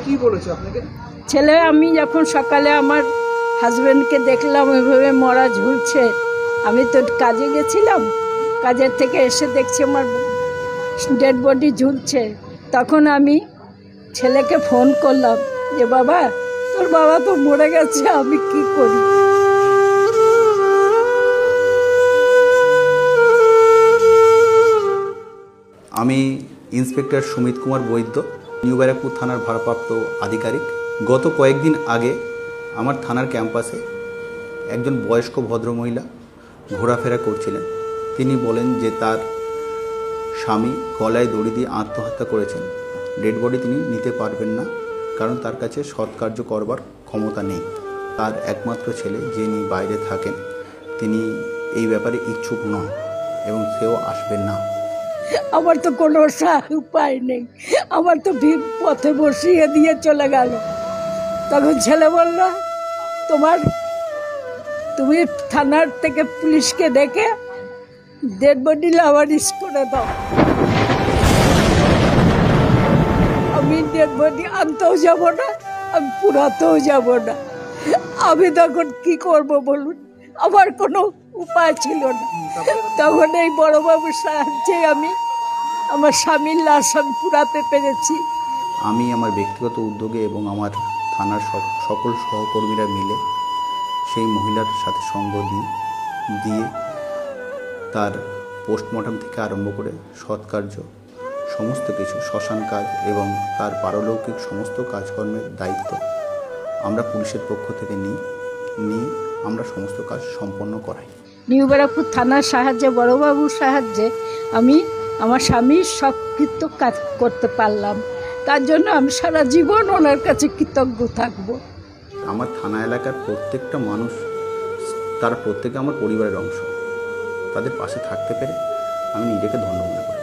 কি বলেছে আপনাকে? ছেলে আমি যখন সকালে আমার হাজবেন্ডকে দেখলাম ওইভাবে মরা ঝুলছে, আমি তো কাজে গেছিলাম, কাজের থেকে এসে দেখছি আমার ডেড বডি ঝুলছে। তখন আমি ছেলেকে ফোন করলাম যে বাবা, তোর বাবা তো মরে গেছে, আমি কি করি? আমি ইন্সপেক্টর সুমিত কুমার বৈদ্য, নিউ ব্যারাকপুর থানার ভারপ্রাপ্ত আধিকারিক। গত কয়েকদিন আগে আমার থানার ক্যাম্পাসে একজন বয়স্ক ভদ্রমহিলা ঘোরাফেরা করছিলেন। তিনি বলেন যে তার স্বামী গলায় দড়ি দিয়ে আত্মহত্যা করেছেন। ডেড বডি তিনি নিতে পারবেন না, কারণ তার কাছে সৎকার্য করবার ক্ষমতা নেই। তার একমাত্র ছেলে, যিনি বাইরে থাকেন, তিনি এই ব্যাপারে ইচ্ছুক নন এবং সেও আসবেন না। আমার তো কোনো উপায় নেই, আমার তো পথে বসিয়ে দিয়ে চলে গেল। তখন ছেলে বলল, তুমি থানার থেকে পুলিশকে ডেকে ডেড বডি লাভারিশ করে দাও। আমি ডেড বডি আনতেও যাব না, আমি পুরাতেও যাব না। আমি তখন কি করব বলুন, আমার কোনো উপায় ছিল না। তখন এই বড়বাবুর সাহায্যে আমি আমার স্বামীর লাশ আমি পুরাতে পেরেছি। আমি আমার ব্যক্তিগত উদ্যোগে এবং আমার থানার সকল সহকর্মীরা মিলে সেই মহিলার সাথে সঙ্গ দিয়ে তার পোস্টমর্টম থেকে আরম্ভ করে সৎকার্য, সমস্ত কিছু, শ্মশান কাজ এবং তার পারলৌকিক সমস্ত কাজকর্মের দায়িত্ব আমরা পুলিশের পক্ষ থেকে নিয়ে আমরা সমস্ত কাজ সম্পন্ন করাই। নিউ ব্যারাকপুর থানার সাহায্যে, বড়বাবুর সাহায্যে আমি আমার স্বামীর সবকৃত কাজ করতে পারলাম। তার জন্য আমি সারা জীবন ওনার কাছে কৃতজ্ঞ থাকব। আমার থানা এলাকার প্রত্যেকটা মানুষ, তারা প্রত্যেকে আমার পরিবারের অংশ। তাদের পাশে থাকতে পেরে আমি নিজেকে ধন্য মনে করি।